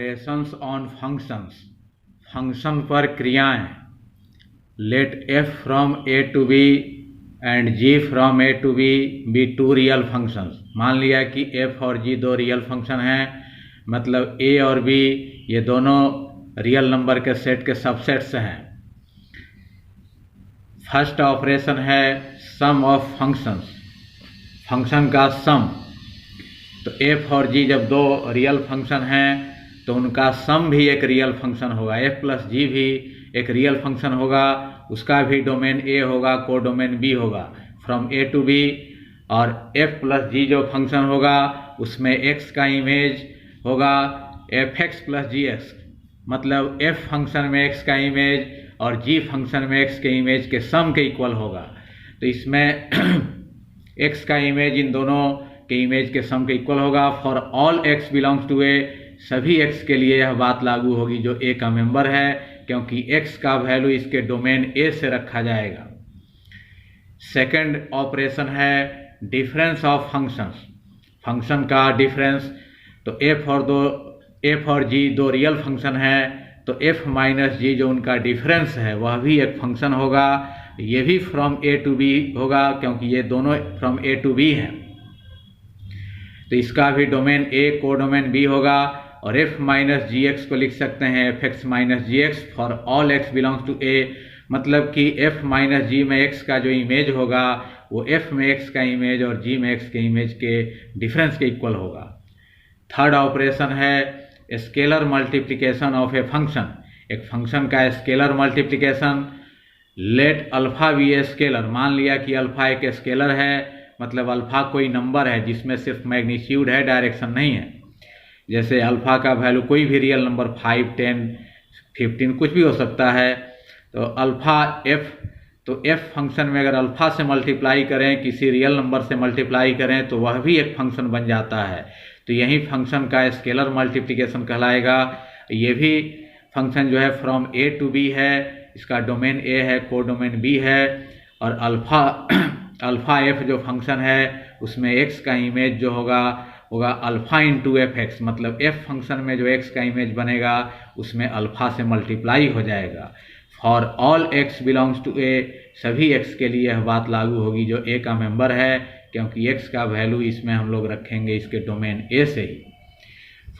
Operations on functions, function पर क्रियाएं। Let f from a to b and g from a to b be two real functions. मान लिया कि f और g दो real function हैं, मतलब a और b ये दोनों रियल नंबर के सेट के सबसेट्स हैं। फर्स्ट ऑपरेशन है सम ऑफ फंक्शंस, फंक्शन का सम। तो f और g जब दो रियल फंक्शन हैं तो उनका सम भी एक रियल फंक्शन होगा। f प्लस g भी एक रियल फंक्शन होगा, उसका भी डोमेन a होगा, को डोमेन b होगा, फ्रॉम a टू b। और f प्लस g जो फंक्शन होगा उसमें x का इमेज होगा fx प्लस gx, मतलब f फंक्शन में x का इमेज और g फंक्शन में x के इमेज के सम के इक्वल होगा। तो इसमें x का इमेज इन दोनों के इमेज के सम के इक्वल होगा। For all x belongs to a, सभी x के लिए यह बात लागू होगी जो a का मेंबर है, क्योंकि x का वैल्यू इसके डोमेन a से रखा जाएगा। सेकंड ऑपरेशन है डिफरेंस ऑफ फंक्शंस, फंक्शन का डिफरेंस। तो f और g दो रियल फंक्शन है, तो f माइनस g जो उनका डिफरेंस है वह भी एक फंक्शन होगा। ये भी फ्रॉम a टू b होगा, क्योंकि ये दोनों फ्रॉम a टू b हैं। तो इसका भी डोमेन a को डोमेन b होगा। और f माइनस जी एक्स को लिख सकते हैं fx minus g x for all x belongs to a, मतलब कि f माइनस जी में x का जो इमेज होगा वो f में x का इमेज और g में x के इमेज के डिफरेंस के इक्वल होगा। थर्ड ऑपरेशन है scalar multiplication of a function, एक फंक्शन का scalar multiplication. Let alpha be a scalar, मान लिया कि अल्फा एक स्केलर है, मतलब अल्फा कोई नंबर है जिसमें सिर्फ मैग्नीट्यूड है, डायरेक्शन नहीं है। जैसे अल्फा का वैल्यू कोई भी रियल नंबर 5, 10, 15 कुछ भी हो सकता है। तो अल्फा f, तो f फंक्शन में अगर अल्फा से मल्टीप्लाई करें, किसी रियल नंबर से मल्टीप्लाई करें तो वह भी एक फंक्शन बन जाता है। तो यही फंक्शन का स्केलर मल्टीप्लिकेशन कहलाएगा। ये भी फंक्शन जो है फ्रॉम a टू b है, इसका डोमेन a है, को डोमेन b है। और अल्फा f जो फंक्शन है उसमें x का इमेज जो होगा अल्फा इंटू एफ एक्स, मतलब f फंक्शन में जो x का इमेज बनेगा उसमें अल्फा से मल्टीप्लाई हो जाएगा। For all x belongs to a, सभी x के लिए यह बात लागू होगी जो a का मेंबर है, क्योंकि x का वैल्यू इसमें हम लोग रखेंगे इसके डोमेन a से ही।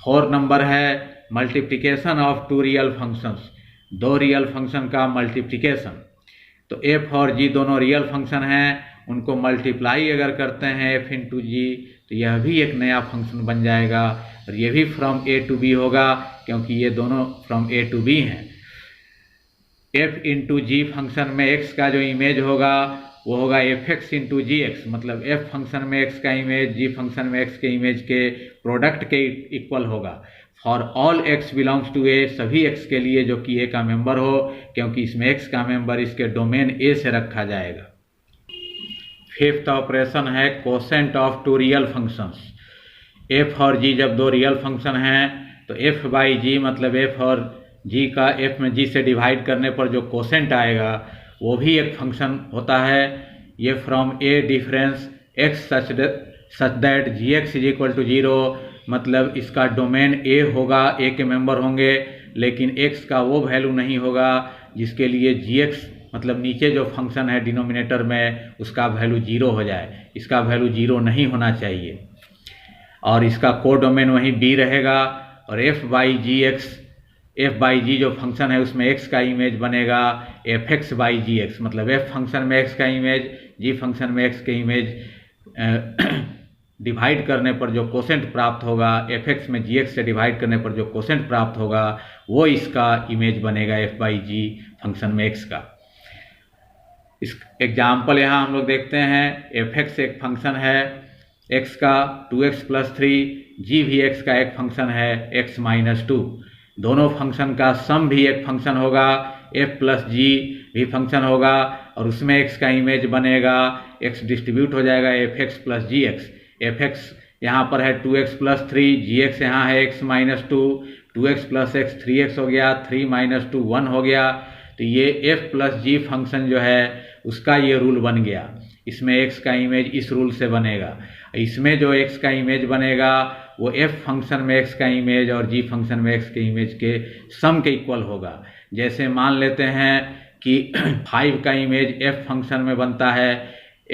फोर्थ नंबर है multiplication of two real functions, दो रियल फंक्शन का मल्टीप्लिकेशन। तो f और g दोनों रियल फंक्शन हैं, उनको मल्टीप्लाई अगर करते हैं f इंटू जी, तो यह भी एक नया फंक्शन बन जाएगा। और ये भी फ्रॉम a टू b होगा, क्योंकि ये दोनों फ्रॉम a टू b हैं। f इंटू जी फंक्शन में x का जो इमेज होगा वो होगा fx इंटू जी एक्स, मतलब f फंक्शन में x का इमेज g फंक्शन में x के इमेज के प्रोडक्ट के इक्वल होगा। For all x belongs to a, सभी x के लिए जो कि a का मेंबर हो, क्योंकि इसमें x का मेंबर इसके डोमेन a से रखा जाएगा। फिफ्थ ऑपरेशन है quotient of two real functions. f और g जब दो रियल फंक्शन हैं तो f बाई जी, मतलब f और g का f में g से डिवाइड करने पर जो कोसेंट आएगा वो भी एक फंक्शन होता है। ये from a difference x such that g x is equal to 0, मतलब इसका डोमेन a होगा, a के मेंबर होंगे, लेकिन x का वो वैल्यू नहीं होगा जिसके लिए gx, मतलब नीचे जो फंक्शन है डिनोमिनेटर में उसका वैल्यू 0 हो जाए। इसका वैल्यू 0 नहीं होना चाहिए। और इसका को डोमेन वहीं b रहेगा। और f बाई जी जो फंक्शन है उसमें x का इमेज बनेगा fx बाई जी एक्स, मतलब f फंक्शन में x का इमेज, g फंक्शन में x के इमेज डिवाइड करने पर जो कोसेंट प्राप्त होगा, fx में gx से डिवाइड करने पर जो कोसेंट प्राप्त होगा वो इसका इमेज बनेगा f बाई जी फंक्शन में x का। इस एग्जाम्पल यहाँ हम लोग देखते हैं। fx एक फंक्शन है x का 2x प्लस 3, g भी x का एक फंक्शन है x माइनस 2, दोनों फंक्शन का सम भी एक फंक्शन होगा, f प्लस g भी फंक्शन होगा और उसमें x का इमेज बनेगा, x डिस्ट्रीब्यूट हो जाएगा fx प्लस gx। fx यहाँ पर है 2x प्लस 3, gx यहाँ है x minus 2, 2x plus x 3x हो गया, 3 माइनस 2 1 हो गया। तो ये f प्लस g फंक्शन जो है उसका ये रूल बन गया। इसमें x का इमेज इस रूल से बनेगा। इसमें जो x का इमेज बनेगा वो f फंक्शन में x का इमेज और g फंक्शन में x के इमेज के सम के इक्वल होगा। जैसे मान लेते हैं कि 5 का इमेज f फंक्शन में बनता है,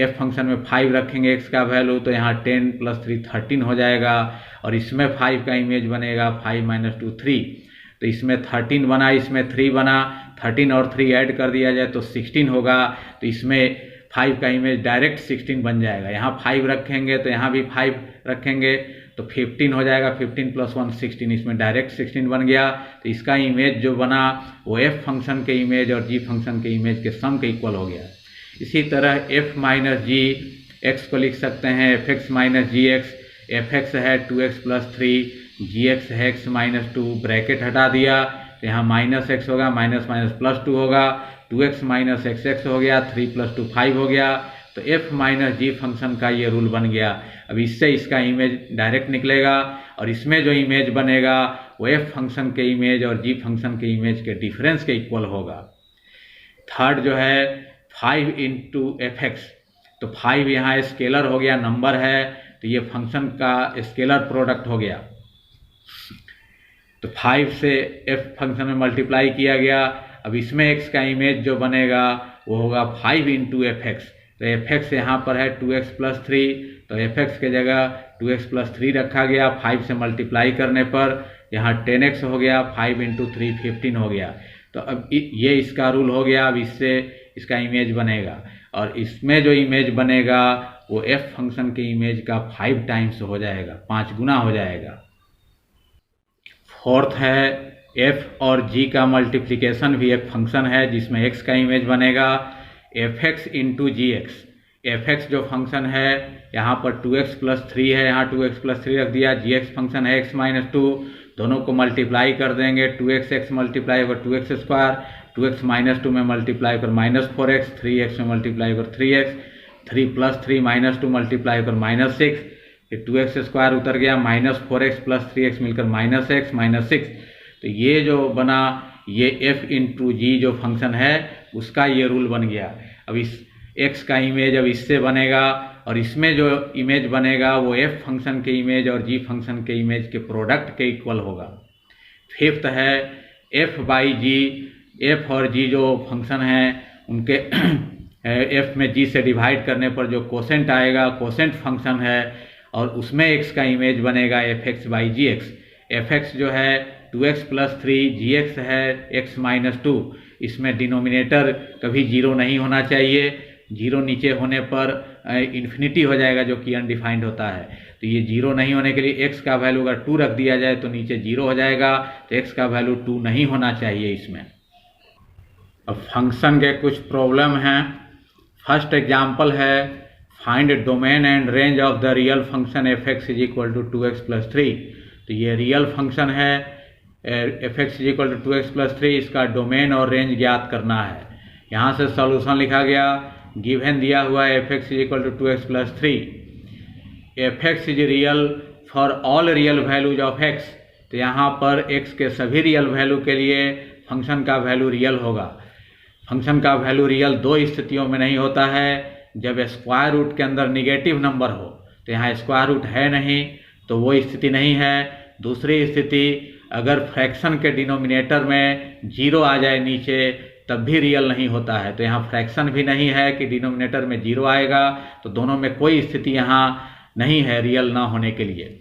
f फंक्शन में 5 रखेंगे x का वैल्यू, तो यहाँ 10 + 3 13 हो जाएगा। और इसमें 5 का इमेज बनेगा 5 - 2 3, तो इसमें 13 बना, इसमें 3 बना, 13 और 3 ऐड कर दिया जाए तो 16 होगा। तो इसमें 5 का इमेज डायरेक्ट 16 बन जाएगा। यहाँ 5 रखेंगे तो यहाँ भी 5 रखेंगे तो 15 हो जाएगा, 15 + 1 16, इसमें डायरेक्ट 16 बन गया। तो इसका इमेज जो बना वो f फंक्शन के इमेज और g फंक्शन के इमेज के सम के इक्वल हो गया। इसी तरह f - g x को लिख सकते हैं fx - gx, fx है 2x + 3, gx है x - 2, ब्रैकेट हटा दिया तो यहाँ -x होगा, +2 होगा, 2x - xx हो गया, 3 + 2 5 हो गया। तो f - g फंक्शन का ये रूल बन गया। अब इससे इसका इमेज डायरेक्ट निकलेगा और इसमें जो इमेज बनेगा वो f फंक्शन के इमेज और g फंक्शन के इमेज के डिफरेंस के इक्वल होगा। थर्ड जो है 5 × fx, तो 5 यहाँ स्केलर हो गया, नंबर है, तो ये फंक्शन का स्केलर प्रोडक्ट हो गया। तो 5 से f फंक्शन में मल्टीप्लाई किया गया। अब इसमें x का इमेज जो बनेगा वो होगा 5 × fx, तो fx यहाँ पर है 2x + 3, तो fx के जगह 2x + 3 रखा गया। 5 से मल्टीप्लाई करने पर यहाँ 10x हो गया, 5 × 3 15 हो गया। तो अब ये इसका रूल हो गया। अब इससे इसका इमेज बनेगा और इसमें जो इमेज बनेगा वो f फंक्शन के इमेज का 5 टाइम्स हो जाएगा, 5 गुना हो जाएगा। फोर्थ है f और g का मल्टीप्लिकेशन भी एक फंक्शन है जिसमें x का इमेज बनेगा fx × gx। fx जो फंक्शन है यहाँ पर 2x + 3 है, यहाँ 2x + 3 रख दिया, gx फंक्शन है x - 2, दोनों को मल्टीप्लाई कर देंगे, 2x x मल्टीप्लाई होकर 2x², 2x - 2 में मल्टीप्लाई कर -4x, 3x में मल्टीप्लाई कर 3x, 3 + 3 - 2 मल्टीप्लाई कर -6, फिर 2x² उतर गया, -4x + 3x मिलकर -x - 6। तो ये जो बना ये f × g जो फंक्शन है उसका ये रूल बन गया। अब इस x का इमेज अब इससे बनेगा और इसमें जो इमेज बनेगा वो f फंक्शन के इमेज और g फंक्शन के इमेज के प्रोडक्ट के इक्वल होगा। फिफ्थ है f/g। f और g जो फंक्शन है उनके f में g से डिवाइड करने पर जो कोसेंट आएगा, कोसेंट फंक्शन है और उसमें x का इमेज बनेगा fx/gx। fx जो है 2x + 3, gx है x - 2, इसमें डिनोमिनेटर कभी 0 नहीं होना चाहिए, 0 नीचे होने पर इन्फिनिटी हो जाएगा जो कि अनडिफाइंड होता है। तो ये 0 नहीं होने के लिए x का वैल्यू अगर 2 रख दिया जाए तो नीचे 0 हो जाएगा, तो x का वैल्यू 2 नहीं होना चाहिए इसमें। अब फंक्शन के कुछ प्रॉब्लम हैं। फर्स्ट एग्जाम्पल है find domain and range of the real function fx = 2x + 3। तो ये रियल फंक्शन है fx = 2x + 3, इसका डोमेन और रेंज ज्ञात करना है। यहाँ से सॉल्यूशन लिखा गया, गिवन दिया हुआ है fx = 2x + 3, fx is real for all real values of x। तो यहाँ पर x के सभी रियल वैल्यू के लिए फंक्शन का वैल्यू रियल होगा। फंक्शन का वैल्यू रियल दो स्थितियों में नहीं होता है, जब स्क्वायर रूट के अंदर निगेटिव नंबर हो, तो यहाँ स्क्वायर रूट है नहीं तो वो स्थिति नहीं है। दूसरी स्थिति अगर फ्रैक्शन के डिनोमिनेटर में 0 आ जाए नीचे तब भी रियल नहीं होता है। तो यहाँ फ्रैक्शन भी नहीं है कि डिनोमिनेटर में 0 आएगा, तो दोनों में कोई स्थिति यहाँ नहीं है रियल ना होने के लिए।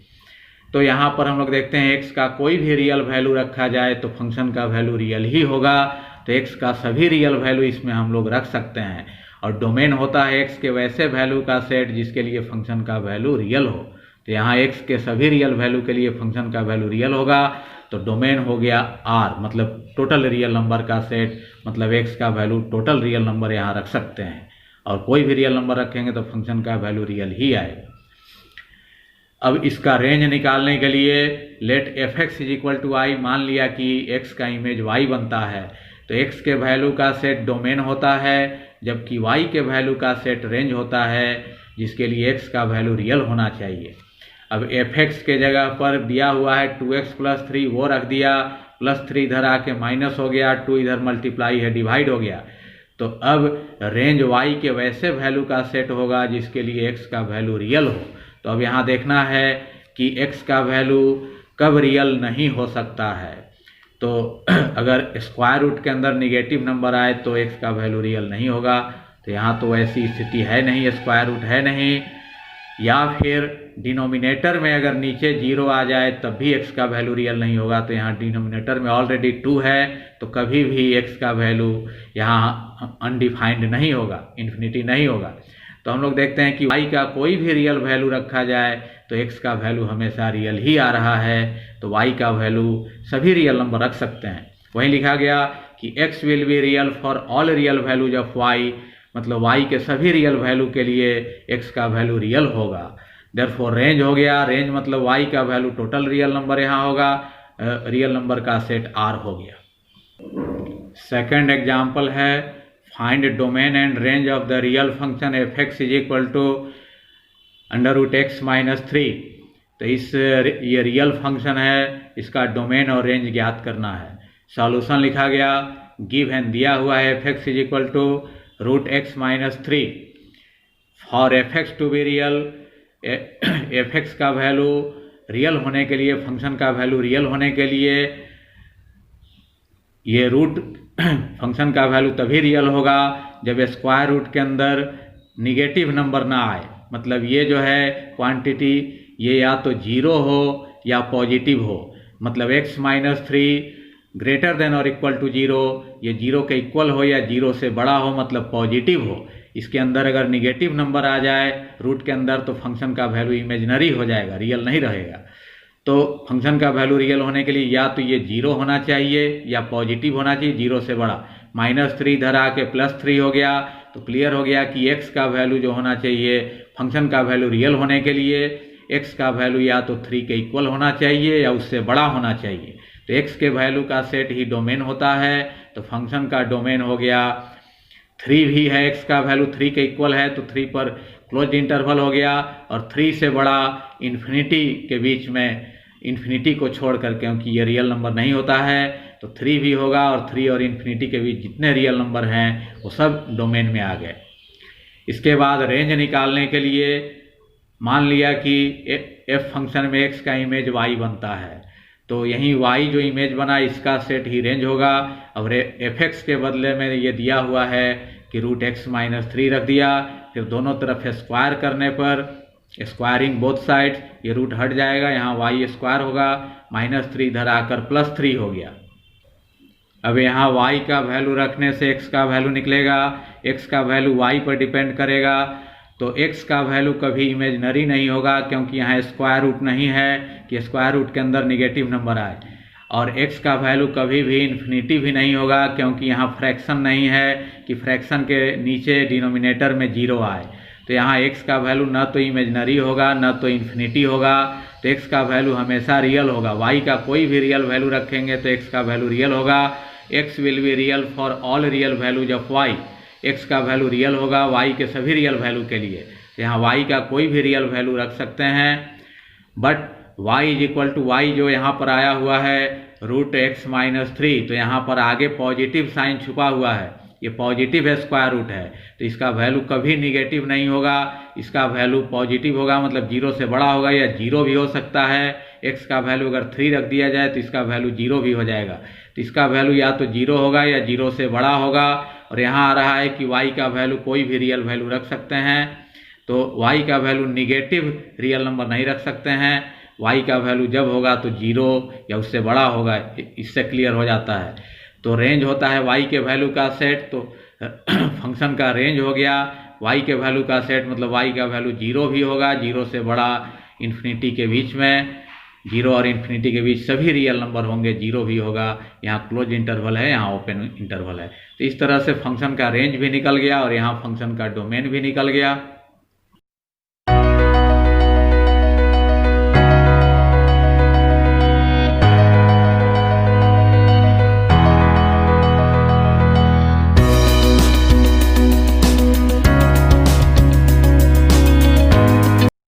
तो यहाँ पर हम लोग देखते हैं x का कोई भी रियल वैल्यू रखा जाए तो फंक्शन का वैल्यू रियल ही होगा। तो x का सभी रियल वैल्यू इसमें हम लोग रख सकते हैं और डोमेन होता है x के वैसे वैल्यू का सेट जिसके लिए फंक्शन का वैल्यू रियल हो। तो यहाँ x के सभी रियल वैल्यू के लिए फंक्शन का वैल्यू रियल होगा, तो डोमेन हो गया R, मतलब टोटल रियल नंबर का सेट, मतलब x का वैल्यू टोटल रियल नंबर यहाँ रख सकते हैं और कोई भी रियल नंबर रखेंगे तो फंक्शन का वैल्यू रियल ही आएगा। अब इसका रेंज निकालने के लिए लेट fx = y, मान लिया कि x का इमेज y बनता है, तो x के वैल्यू का सेट डोमेन होता है जबकि y के वैल्यू का सेट रेंज होता है जिसके लिए x का वैल्यू रियल होना चाहिए। अब fx के जगह पर दिया हुआ है 2x + 3, वो रख दिया, +3 इधर आके माइनस हो गया, 2 इधर मल्टीप्लाई है डिवाइड हो गया, तो अब रेंज y के वैसे वैल्यू का सेट होगा जिसके लिए x का वैल्यू रियल हो। तो अब यहाँ देखना है कि x का वैल्यू कब रियल नहीं हो सकता है। तो अगर स्क्वायर रूट के अंदर निगेटिव नंबर आए तो x का वैल्यू रियल नहीं होगा। तो यहाँ तो ऐसी स्थिति है नहीं, स्क्वायर रूट है नहीं, या फिर डिनोमिनेटर में अगर नीचे 0 आ जाए तब भी x का वैल्यू रियल नहीं होगा। तो यहाँ डिनोमिनेटर में ऑलरेडी 2 है, तो कभी भी x का वैल्यू यहाँ अनडिफाइंड नहीं होगा, इन्फिनिटी नहीं होगा। तो हम लोग देखते हैं कि y का कोई भी रियल वैल्यू रखा जाए तो x का वैल्यू हमेशा रियल ही आ रहा है। तो y का वैल्यू सभी रियल नंबर रख सकते हैं। वहीं लिखा गया कि x will be real for all real values of y, मतलब y के सभी रियल वैल्यू के लिए x का वैल्यू रियल होगा। देयरफॉर रेंज हो गया, रेंज मतलब y का वैल्यू टोटल रियल नंबर यहाँ होगा, रियल नंबर का सेट R हो गया। सेकंड एग्जांपल है find domain and range of the real function f(x) is equal to √x-3। तो ये रियल फंक्शन है, इसका डोमेन और रेंज ज्ञात करना है। सॉल्यूशन लिखा गया, गिव एंड दिया हुआ है f(x) is equal to √x-3। For f(x) to be real, f(x) का वैल्यू रियल होने के लिए, फंक्शन का वैल्यू रियल होने के लिए ये रूट फंक्शन का वैल्यू तभी रियल होगा जब स्क्वायर रूट के अंदर निगेटिव नंबर ना आए। मतलब ये जो है क्वांटिटी ये या तो 0 हो या पॉजिटिव हो। मतलब x-3 ग्रेटर देन और इक्वल टू 0, ये 0 के इक्वल हो या 0 से बड़ा हो, मतलब पॉजिटिव हो। इसके अंदर अगर निगेटिव नंबर आ जाए रूट के अंदर तो फंक्शन का वैल्यू इमेजिनरी हो जाएगा, रियल नहीं रहेगा। तो फंक्शन का वैल्यू रियल होने के लिए या तो ये 0 होना चाहिए या पॉजिटिव होना चाहिए, 0 से बड़ा। -3 इधर आके +3 हो गया, तो क्लियर हो गया कि x का वैल्यू जो होना चाहिए फंक्शन का वैल्यू रियल होने के लिए x का वैल्यू या तो 3 के इक्वल होना चाहिए या उससे बड़ा होना चाहिए। तो x के वैल्यू का सेट ही डोमेन होता है। तो फंक्शन का डोमेन हो गया 3 भी है, x का वैल्यू 3 के इक्वल है तो 3 पर क्लोज इंटरवल हो गया, और 3 से बड़ा इन्फिनिटी के बीच में, इन्फिनिटी को छोड़कर, क्योंकि ये रियल नंबर नहीं होता है तो 3 भी होगा, और 3 और इन्फिनिटी के बीच जितने रियल नंबर हैं वो सब डोमेन में आ गए। इसके बाद रेंज निकालने के लिए मान लिया कि f फंक्शन में x का इमेज y बनता है, तो यहीं y जो इमेज बना इसका सेट ही रेंज होगा। अब f(x) के बदले में ये दिया हुआ है कि √x-3 रख दिया, फिर दोनों तरफ स्क्वायर करने पर स्क्वायरिंग बोथ साइड ये रूट हट जाएगा, यहाँ y स्क्वायर होगा, -3 इधर आकर +3 हो गया। अब यहाँ y का वैल्यू रखने से x का वैल्यू निकलेगा, x का वैल्यू y पर डिपेंड करेगा। तो x का वैल्यू कभी इमेजिनरी नहीं होगा क्योंकि यहाँ स्क्वायर रूट नहीं है कि स्क्वायर रूट के अंदर निगेटिव नंबर आए, और x का वैल्यू कभी भी इन्फिनिटी भी नहीं होगा क्योंकि यहाँ फ्रैक्शन नहीं है कि फ्रैक्शन के नीचे डिनोमिनेटर में 0 आए। तो यहाँ x का वैल्यू न तो इमेजिनरी होगा न तो इन्फिनिटी होगा, तो x का वैल्यू हमेशा रियल होगा। y का कोई भी रियल वैल्यू रखेंगे तो x का वैल्यू रियल होगा। x will be real for all real values of y, x का वैल्यू रियल होगा y के सभी रियल वैल्यू के लिए। तो यहाँ y का कोई भी रियल वैल्यू रख सकते हैं, but y is equal to y जो यहाँ पर आया हुआ है √x-3, तो यहाँ पर आगे पॉजिटिव साइन छुपा हुआ है, ये पॉजिटिव है, स्क्वायर रूट है, तो इसका वैल्यू कभी निगेटिव नहीं होगा, इसका वैल्यू पॉजिटिव होगा, मतलब 0 से बड़ा होगा या 0 भी हो सकता है। x का वैल्यू अगर 3 रख दिया जाए तो इसका वैल्यू 0 भी हो जाएगा, तो इसका वैल्यू या तो 0 होगा या 0 से बड़ा होगा। और यहाँ आ रहा है कि y का वैल्यू कोई भी रियल वैल्यू रख सकते हैं, तो y का वैल्यू निगेटिव रियल नंबर नहीं रख सकते हैं। y का वैल्यू जब होगा तो 0 या उससे बड़ा होगा, इससे क्लियर हो जाता है। तो रेंज होता है y के वैल्यू का सेट, तो फंक्शन का रेंज हो गया y के वैल्यू का सेट, मतलब y का वैल्यू 0 भी होगा, 0 से बड़ा, इन्फिनिटी के बीच में, 0 और इन्फिनिटी के बीच सभी रियल नंबर होंगे, 0 भी होगा। यहाँ क्लोज इंटरवल है, यहाँ ओपन इंटरवल है। तो इस तरह से फंक्शन का रेंज भी निकल गया और यहाँ फंक्शन का डोमेन भी निकल गया।